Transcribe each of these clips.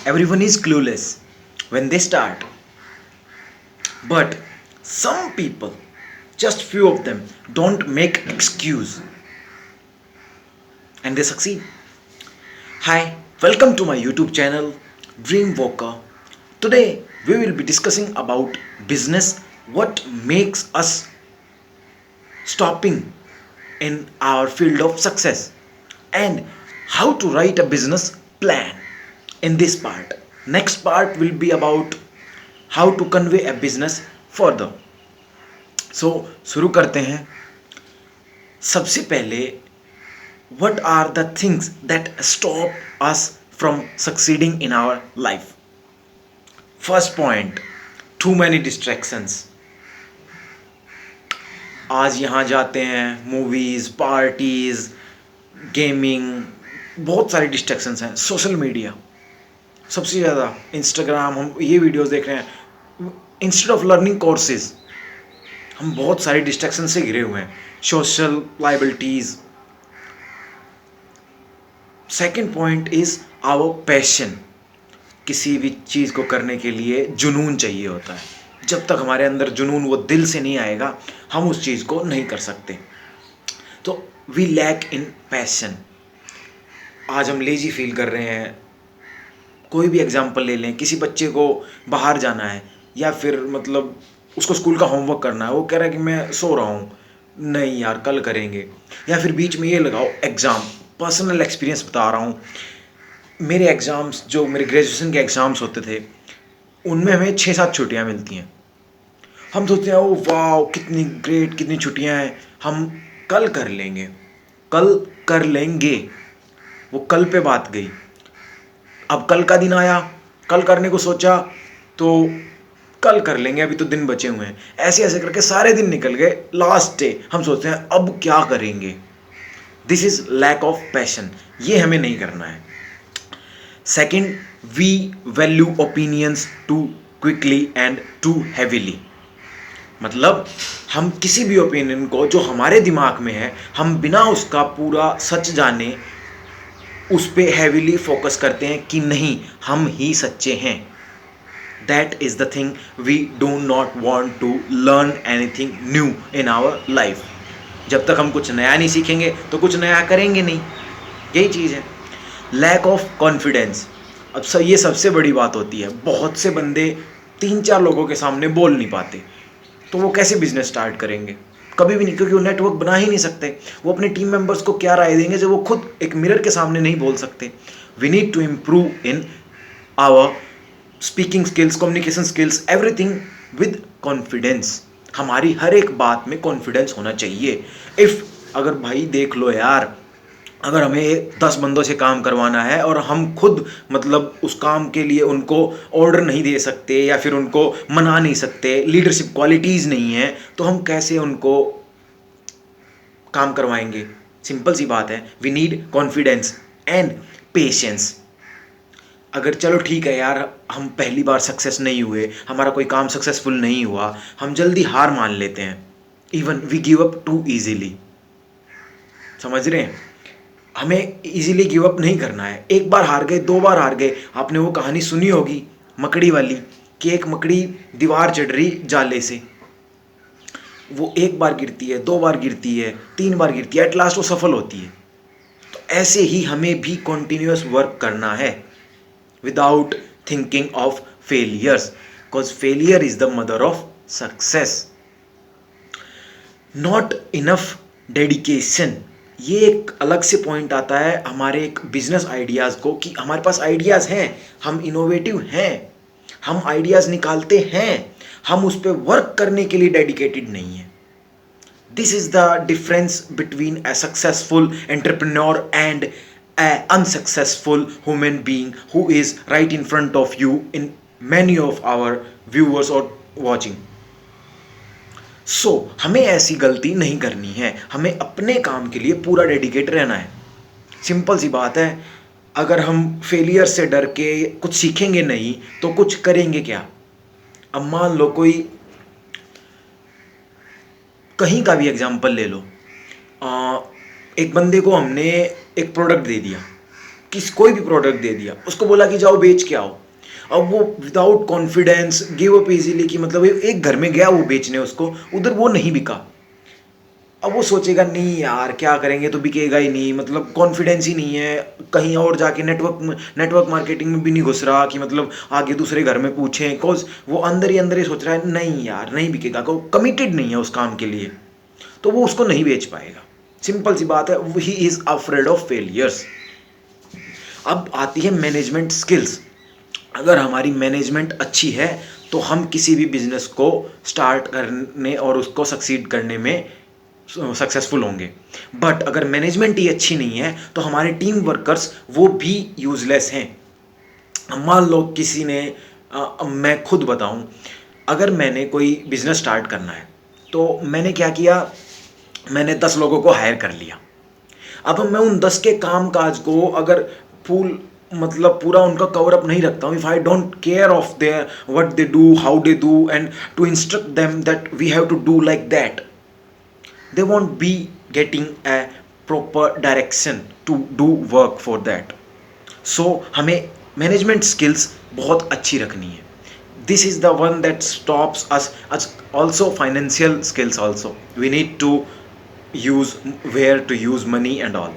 Everyone is clueless when they start, but some people, just few of them, don't make excuse and they succeed. Hi, welcome to my YouTube channel Dream Walker. Today we will be discussing about business, what makes us stopping in our field of success, and how to write a business plan in this part. Next part will be about how to convey a business further. सो शुरू करते हैं. सबसे पहले, what are the things that stop us from succeeding in our life? First point, too many distractions. आज यहाँ जाते हैं, movies, parties, gaming, बहुत सारे डिस्ट्रैक्शंस हैं. सोशल मीडिया सबसे ज़्यादा, इंस्टाग्राम, हम ये वीडियोस देख रहे हैं. इंस्टेड ऑफ लर्निंग कोर्सेज, हम बहुत सारे डिस्ट्रैक्शन से घिरे हुए हैं. Social liabilities. Second point is our passion. किसी भी चीज़ को करने के लिए जुनून चाहिए होता है. जब तक हमारे अंदर जुनून, वो दिल से नहीं आएगा, हम उस चीज़ को नहीं कर सकते. तो वी लैक इन पैशन. आज हम लेजी फील कर रहे हैं. कोई भी एग्जाम्पल ले लें, किसी बच्चे को बाहर जाना है या फिर मतलब उसको स्कूल का होमवर्क करना है, वो कह रहा है कि मैं सो रहा हूँ, नहीं यार कल करेंगे. या फिर बीच में ये लगाओ एग्ज़ाम. पर्सनल एक्सपीरियंस बता रहा हूँ. मेरे एग्ज़ाम्स, जो मेरे ग्रेजुएशन के एग्ज़ाम्स होते थे, उनमें हमें 6-7 छुट्टियाँ मिलती हैं. हम सोचते हैं ओ वाह कितनी ग्रेट, कितनी छुट्टियाँ हैं, हम कल कर लेंगे, कल कर लेंगे. वो कल पे बात गई. अब कल का दिन आया, कल करने को सोचा तो कल कर लेंगे, अभी तो दिन बचे हुए हैं. ऐसे ऐसे करके सारे दिन निकल गए. लास्ट डे हम सोचते हैं अब क्या करेंगे. This is lack of passion. ये हमें नहीं करना है. Second, we value opinions too quickly and too heavily. मतलब हम किसी भी ओपिनियन को जो हमारे दिमाग में है, हम बिना उसका पूरा सच जाने उस पर हैवीली फोकस करते हैं कि नहीं हम ही सच्चे हैं. That is the thing. We do not want to learn anything new in our life. जब तक हम कुछ नया नहीं सीखेंगे तो कुछ नया करेंगे नहीं. यही चीज़ है. Lack of confidence. अब ये सबसे बड़ी बात होती है. बहुत से बंदे 3-4 लोगों के सामने बोल नहीं पाते, तो वो कैसे बिजनेस स्टार्ट करेंगे? कभी भी नहीं, क्योंकि वो नेटवर्क बना ही नहीं सकते. वो अपने टीम मेंबर्स को क्या राय देंगे जब वो खुद एक मिरर के सामने नहीं बोल सकते. We need to improve in our speaking skills, communication skills, everything with confidence. हमारी हर एक बात में कॉन्फिडेंस होना चाहिए. अगर भाई देख लो यार, अगर हमें 10 बंदों से काम करवाना है और हम खुद मतलब उस काम के लिए उनको ऑर्डर नहीं दे सकते या फिर उनको मना नहीं सकते, लीडरशिप क्वालिटीज़ नहीं है, तो हम कैसे उनको काम करवाएंगे? सिंपल सी बात है. We need confidence and patience. अगर चलो ठीक है यार, हम पहली बार सक्सेस नहीं हुए, हमारा कोई काम सक्सेसफुल नहीं हुआ, हम जल्दी हार मान लेते हैं. Even we give up too easily. समझ रहे हैं? हमें इजीली गिव अप नहीं करना है. एक बार हार गए, 2 बार हार गए. आपने वो कहानी सुनी होगी मकड़ी वाली, कि एक मकड़ी दीवार चढ़ रही जाले से. वो 1 बार गिरती है, 2 बार गिरती है, 3 बार गिरती है, एट लास्ट वो सफल होती है. तो ऐसे ही हमें भी कंटिन्यूअस वर्क करना है without thinking of failures, because failure is the mother of success. Not enough dedication. ये एक अलग से पॉइंट आता है हमारे एक बिजनेस आइडियाज़ को, कि हमारे पास आइडियाज़ हैं, हम इनोवेटिव हैं, हम आइडियाज़ निकालते हैं, हम उस पर वर्क करने के लिए डेडिकेटेड नहीं है. This is the difference between a successful entrepreneur and a unsuccessful human being who is right in front of you in many of our viewers are watching. हमें ऐसी गलती नहीं करनी है. हमें अपने काम के लिए पूरा डेडिकेट रहना है. सिंपल सी बात है. अगर हम फेलियर से डर के कुछ सीखेंगे नहीं तो कुछ करेंगे क्या? अब मान लो कोई, कहीं का भी एग्जाम्पल ले लो. एक बंदे को हमने एक प्रोडक्ट दे दिया, कोई भी प्रोडक्ट दे दिया, उसको बोला कि जाओ बेच के आओ। अब वो without confidence give up easily, कि मतलब एक घर में गया वो बेचने, उसको उधर वो नहीं बिका। अब वो सोचेगा नहीं यार क्या करेंगे, तो बिकेगा ही नहीं, मतलब कॉन्फिडेंस ही नहीं है, कहीं और जाके नेटवर्क मार्केटिंग में भी नहीं घुस रहा कि मतलब आगे दूसरे घर में पूछें, कॉज वो अंदर ही सोच रहा है नहीं यार नहीं बिकेगा, को कमिटेड नहीं है उस काम के लिए, तो वो उसको नहीं बेच पाएगा। सिंपल सी बात है, he is afraid of failures. अब आती है मैनेजमेंट स्किल्स। अगर हमारी मैनेजमेंट अच्छी है तो हम किसी भी बिजनेस को स्टार्ट करने और उसको सक्सीड करने में सक्सेसफुल होंगे। बट अगर मैनेजमेंट ही अच्छी नहीं है तो हमारे टीम वर्कर्स वो भी यूजलेस हैं। मान लो किसी ने मैं खुद बताऊं, अगर मैंने कोई बिजनेस स्टार्ट करना है तो मैंने क्या किया, मैंने 10 लोगों को हायर कर लिया। अब मैं उन 10 के काम काज को अगर फुल मतलब पूरा उनका कवर अप नहीं रखता हूँ, if I don't care of their what they do, how they do, and to instruct them that we have to do like that, they won't be getting a proper direction to do work for that. So हमें management skills बहुत अच्छी रखनी है. This is the one that stops us as also financial skills also. We need to use where to use money and all.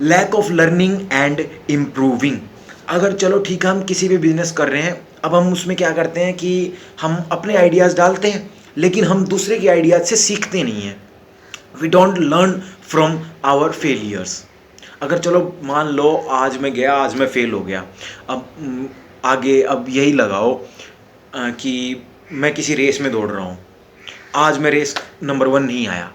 Lack of learning and improving. अगर चलो ठीक है हम किसी भी बिजनेस कर रहे हैं, अब हम उसमें क्या करते हैं कि हम अपने आइडियाज़ डालते हैं लेकिन हम दूसरे के आइडियाज से सीखते नहीं हैं। We don't learn from our failures. अगर चलो मान लो आज मैं गया, आज मैं फेल हो गया, अब आगे अब यही लगाओ कि मैं किसी रेस में दौड़ रहा हूँ, आज मैं रेस नंबर 1 नहीं आया,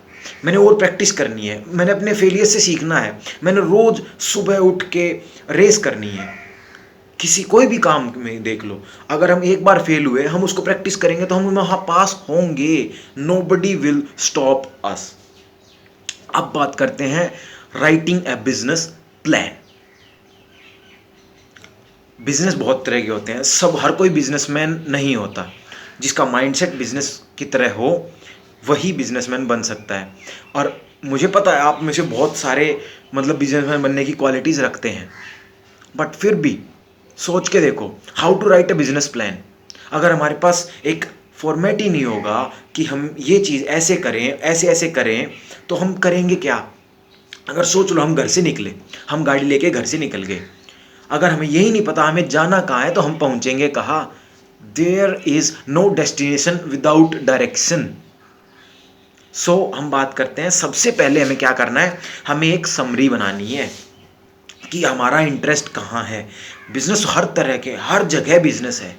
मैंने और प्रैक्टिस करनी है, मैंने अपने फेलियर से सीखना है, मैंने रोज़ सुबह उठ के रेस करनी है। किसी कोई भी काम में देख लो, अगर हम एक बार फेल हुए, हम उसको प्रैक्टिस करेंगे तो हम वहाँ पास होंगे। Nobody will stop us. अब बात करते हैं writing a business plan. Business बहुत तरह के होते हैं, सब हर कोई बिजनेसमैन नहीं होता। जिसका माइंडसेट बिजनेस की तरह हो वही बिजनेसमैन बन सकता है। और मुझे पता है आप में से बहुत सारे मतलब बिजनेसमैन बनने की क्वालिटीज़ रखते हैं, बट फिर भी सोच के देखो how to write a business plan. अगर हमारे पास एक फॉर्मेट ही नहीं होगा कि हम ये चीज़ ऐसे करें, ऐसे ऐसे करें, तो हम करेंगे क्या। अगर सोच लो हम घर से निकले, हम गाड़ी लेके घर से निकल गए, अगर हमें यही नहीं पता हमें जाना कहाँ है तो हम पहुँचेंगे कहाँ। There is no destination without direction. So हम बात करते हैं, सबसे पहले हमें क्या करना है, हमें एक समरी बनानी है कि हमारा इंटरेस्ट कहाँ है। बिजनेस हर तरह के, हर जगह बिजनेस है,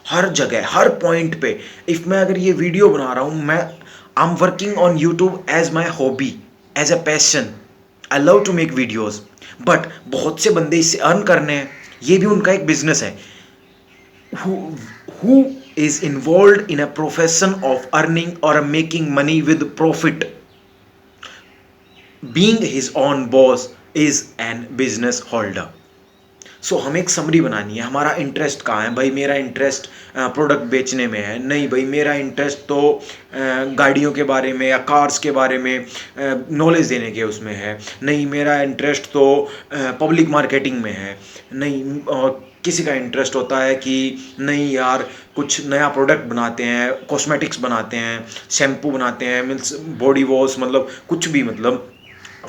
हर जगह, हर पॉइंट पे। इफ मैं अगर ये वीडियो बना रहा हूँ, मैं I am working on YouTube as my hobby, as a passion. I love to make videos, but बहुत से बंदे इससे अर्न करने हैं, ये भी उनका एक बिजनेस है। who is involved in a profession of earning or making money with profit, being his own boss is an business holder. सो हमें एक समरी बनानी है, हमारा इंटरेस्ट कहाँ है। भाई मेरा इंटरेस्ट प्रोडक्ट बेचने में है, नहीं भाई मेरा इंटरेस्ट तो गाड़ियों के बारे में या कार्स के बारे में नॉलेज देने के उसमें है, नहीं मेरा इंटरेस्ट तो पब्लिक मार्केटिंग में है, नहीं। और किसी का इंटरेस्ट होता है कि नहीं यार कुछ नया प्रोडक्ट बनाते हैं, कॉस्मेटिक्स बनाते हैं, शैम्पू बनाते हैं, मीन्स बॉडी वॉश, मतलब कुछ भी, मतलब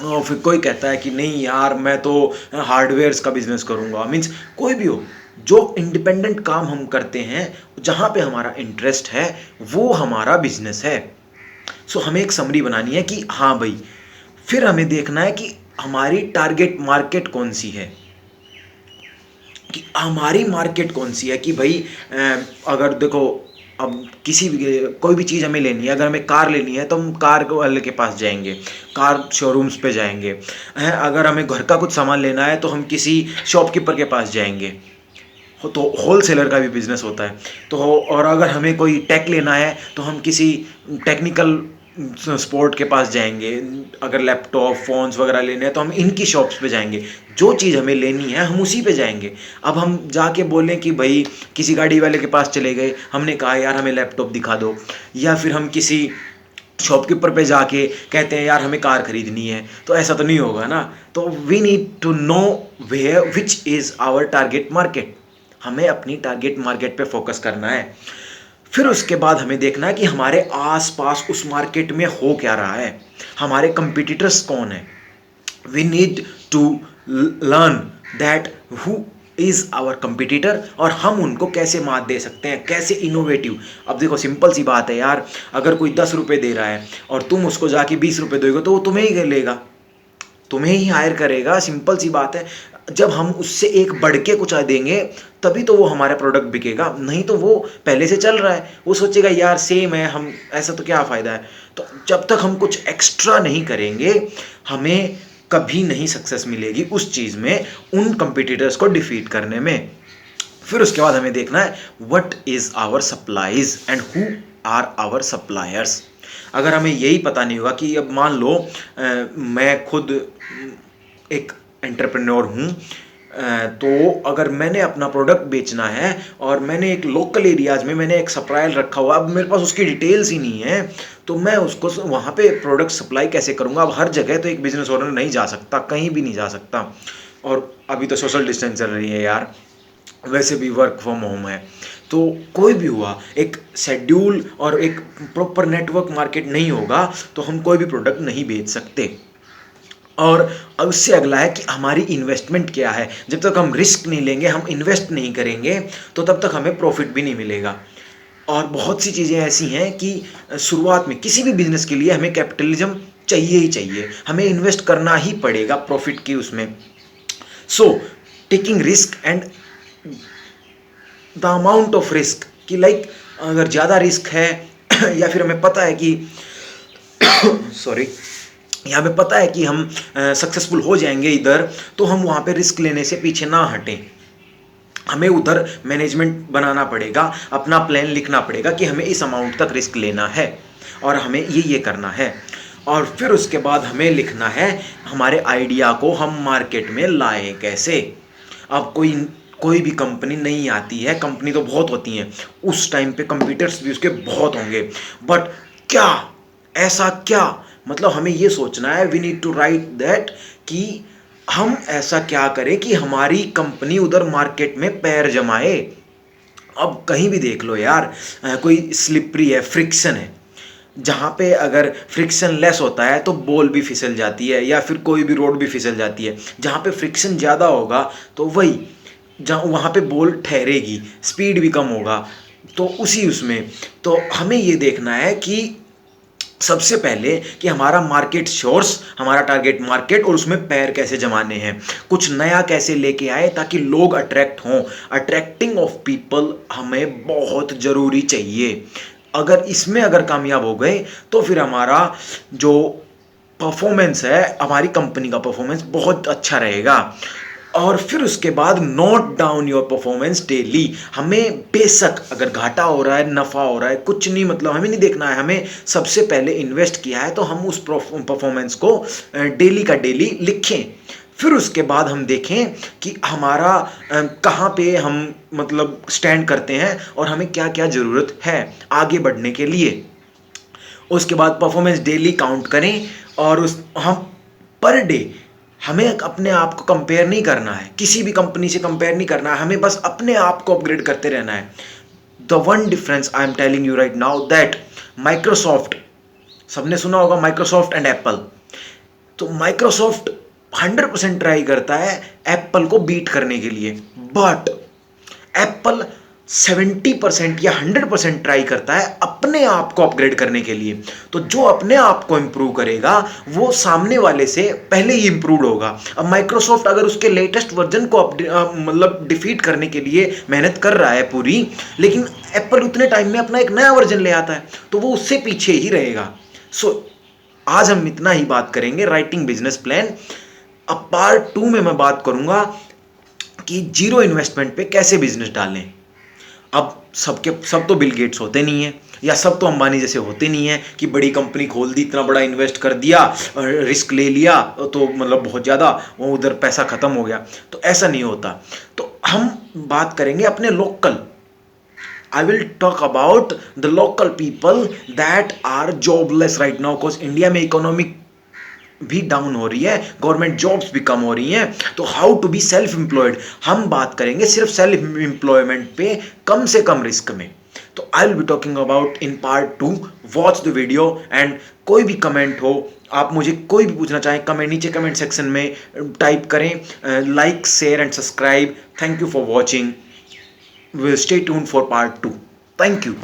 और फिर कोई कहता है कि नहीं यार मैं तो हार्डवेयर्स का बिजनेस करूँगा। मीन्स कोई भी हो, जो इंडिपेंडेंट काम हम करते हैं, जहाँ पे हमारा इंटरेस्ट है वो हमारा बिजनेस है। सो हमें एक समरी बनानी है कि हाँ भाई, फिर हमें देखना है कि हमारी टारगेट मार्केट कौन सी है, कि हमारी मार्केट कौन सी है। कि भाई अगर देखो अब किसी भी कोई भी चीज़ हमें लेनी है, अगर हमें कार लेनी है तो हम कार वाले के पास जाएंगे, कार शोरूम्स पे जाएंगे। अगर हमें घर का कुछ सामान लेना है तो हम किसी शॉपकीपर के पास जाएंगे, तो होल सेलर का भी बिज़नेस होता है। तो और अगर हमें कोई टेक लेना है तो हम किसी टेक्निकल स्पोर्ट के पास जाएंगे। अगर लैपटॉप फ़ोन्स वगैरह लेने हैं तो हम इनकी शॉप्स पे जाएंगे, जो चीज़ हमें लेनी है हम उसी पे जाएंगे। अब हम जाके बोलें कि भाई किसी गाड़ी वाले के पास चले गए, हमने कहा यार हमें लैपटॉप दिखा दो, या फिर हम किसी शॉपकीपर पे जाके कहते हैं यार हमें कार खरीदनी है, तो ऐसा तो नहीं होगा ना। तो we need to know where which is our target market. हमें अपनी टारगेट मार्केट पे फोकस करना है। फिर उसके बाद हमें देखना है कि हमारे आसपास उस मार्केट में हो क्या रहा है, हमारे कंपटीटर्स कौन है। We need to learn that who is our competitor और हम उनको कैसे मात दे सकते हैं, कैसे इनोवेटिव। अब देखो सिंपल सी बात है यार, अगर कोई 10 रुपये दे रहा है और तुम उसको जाके 20 रुपये दोगे तो वो तुम्हें ही लेगा, तुम्हें ही हायर करेगा। सिंपल सी बात है। जब हम उससे एक बढ़ के कुछ देंगे तभी तो वो हमारा प्रोडक्ट बिकेगा, नहीं तो वो पहले से चल रहा है, वो सोचेगा यार सेम है, हम ऐसा तो क्या फ़ायदा है। तो जब तक हम कुछ एक्स्ट्रा नहीं करेंगे हमें कभी नहीं सक्सेस मिलेगी उस चीज़ में, उन कंपिटिटर्स को डिफीट करने में। फिर उसके बाद हमें देखना है what is our supplies and who are our suppliers. अगर हमें यही पता नहीं होगा कि अब मान लो मैं खुद एक एंटरप्रेन्योर हूँ, तो अगर मैंने अपना प्रोडक्ट बेचना है और मैंने एक लोकल एरियाज़ में मैंने एक सप्लायर रखा हुआ, अब मेरे पास उसकी डिटेल्स ही नहीं है, तो मैं उसको वहाँ पे प्रोडक्ट सप्लाई कैसे करूँगा। अब हर जगह तो एक बिजनेस ओनर नहीं जा सकता, कहीं भी नहीं जा सकता। और अभी तो सोशल डिस्टेंस चल रही है यार, वैसे भी वर्क फ्रॉम होम है, तो कोई भी हुआ एक शेड्यूल और एक प्रॉपर नेटवर्क मार्केट नहीं होगा तो हम कोई भी प्रोडक्ट नहीं बेच सकते। और उससे अगला है कि हमारी इन्वेस्टमेंट क्या है। जब तक हम रिस्क नहीं लेंगे, हम इन्वेस्ट नहीं करेंगे, तो तब तक हमें प्रॉफिट भी नहीं मिलेगा। और बहुत सी चीज़ें ऐसी हैं कि शुरुआत में किसी भी बिजनेस के लिए हमें कैपिटलिज्म चाहिए ही चाहिए, हमें इन्वेस्ट करना ही पड़ेगा प्रॉफिट की उसमें। So taking risk and the amount of risk कि लाइक अगर ज़्यादा रिस्क है या फिर हमें पता है कि सॉरी यहाँ पे पता है कि हम सक्सेसफुल हो जाएंगे इधर, तो हम वहाँ पे रिस्क लेने से पीछे ना हटें। हमें उधर मैनेजमेंट बनाना पड़ेगा, अपना प्लान लिखना पड़ेगा कि हमें इस अमाउंट तक रिस्क लेना है और हमें ये करना है। और फिर उसके बाद हमें लिखना है हमारे आइडिया को हम मार्केट में लाएं कैसे। अब कोई भी कंपनी नहीं आती है, कंपनी तो बहुत होती हैं, उस टाइम पे कंपीटर्स भी उसके बहुत होंगे, बट क्या ऐसा क्या, मतलब हमें ये सोचना है, we need to write that कि हम ऐसा क्या करें कि हमारी कंपनी उधर मार्केट में पैर जमाए। अब कहीं भी देख लो यार, कोई स्लिपरी है, फ्रिक्शन है, जहाँ पे अगर फ्रिक्शन लेस होता है तो बॉल भी फिसल जाती है या फिर कोई भी रोड भी फिसल जाती है। जहाँ पे फ्रिक्शन ज़्यादा होगा तो वही जहाँ वहाँ पे बॉल ठहरेगी, स्पीड भी कम होगा, तो उसी उसमें तो हमें ये देखना है कि सबसे पहले कि हमारा मार्केट सोर्स, हमारा टारगेट मार्केट और उसमें पैर कैसे जमाने हैं, कुछ नया कैसे लेके आए ताकि लोग अट्रैक्ट हों। अट्रैक्टिंग ऑफ पीपल हमें बहुत ज़रूरी चाहिए। अगर इसमें अगर कामयाब हो गए तो फिर हमारा जो परफॉर्मेंस है, हमारी कंपनी का परफॉर्मेंस बहुत अच्छा रहेगा। और फिर उसके बाद note down your performance daily. हमें बेशक अगर घाटा हो रहा है, नफ़ा हो रहा है, कुछ नहीं, मतलब हमें नहीं देखना है, हमें सबसे पहले इन्वेस्ट किया है तो हम उस परफॉर्मेंस को डेली का डेली लिखें। फिर उसके बाद हम देखें कि हमारा कहाँ पे हम मतलब स्टैंड करते हैं और हमें क्या क्या ज़रूरत है आगे बढ़ने के लिए। उसके बाद परफॉर्मेंस डेली काउंट करें और हम पर डे हमें अपने आप को कंपेयर नहीं करना है, किसी भी कंपनी से कंपेयर नहीं करना है, हमें बस अपने आप को अपग्रेड करते रहना है। The one difference I am telling you right now that Microsoft, सबने सुना होगा माइक्रोसॉफ्ट एंड एप्पल, तो माइक्रोसॉफ्ट 100% ट्राई करता है एप्पल को बीट करने के लिए, बट एप्पल 70% या 100% ट्राई करता है अपने आप को अपग्रेड करने के लिए। तो जो अपने आप को इम्प्रूव करेगा वो सामने वाले से पहले ही इम्प्रूव होगा। अब माइक्रोसॉफ्ट अगर उसके लेटेस्ट वर्जन को मतलब डिफीट करने के लिए मेहनत कर रहा है पूरी, लेकिन एप्पल उतने टाइम में अपना एक नया वर्जन ले आता है तो वो उससे पीछे ही रहेगा। सो आज हम इतना ही बात करेंगे राइटिंग बिजनेस प्लान। अब पार्ट 2 में मैं बात करूंगा कि जीरो इन्वेस्टमेंट पे कैसे बिजनेस डालें। अब सब तो बिल गेट्स होते नहीं है, या सब तो अंबानी जैसे होते नहीं है कि बड़ी कंपनी खोल दी, इतना बड़ा इन्वेस्ट कर दिया, रिस्क ले लिया तो मतलब बहुत ज़्यादा वो उधर पैसा ख़त्म हो गया, तो ऐसा नहीं होता। तो हम बात करेंगे अपने local I will talk about the local people that are jobless right now, because India में इकोनॉमिक भी डाउन हो रही है, गवर्नमेंट जॉब्स भी कम हो रही हैं, तो how to be self employed हम बात करेंगे सिर्फ सेल्फ एम्प्लॉयमेंट पे कम से कम रिस्क में। तो I will be talking about in part 2। Watch the video and कोई भी कमेंट हो, आप मुझे कोई भी पूछना चाहें, कमेंट नीचे कमेंट सेक्शन में टाइप करें। Like share and subscribe. Thank you for watching. Stay tuned for part 2. Thank you.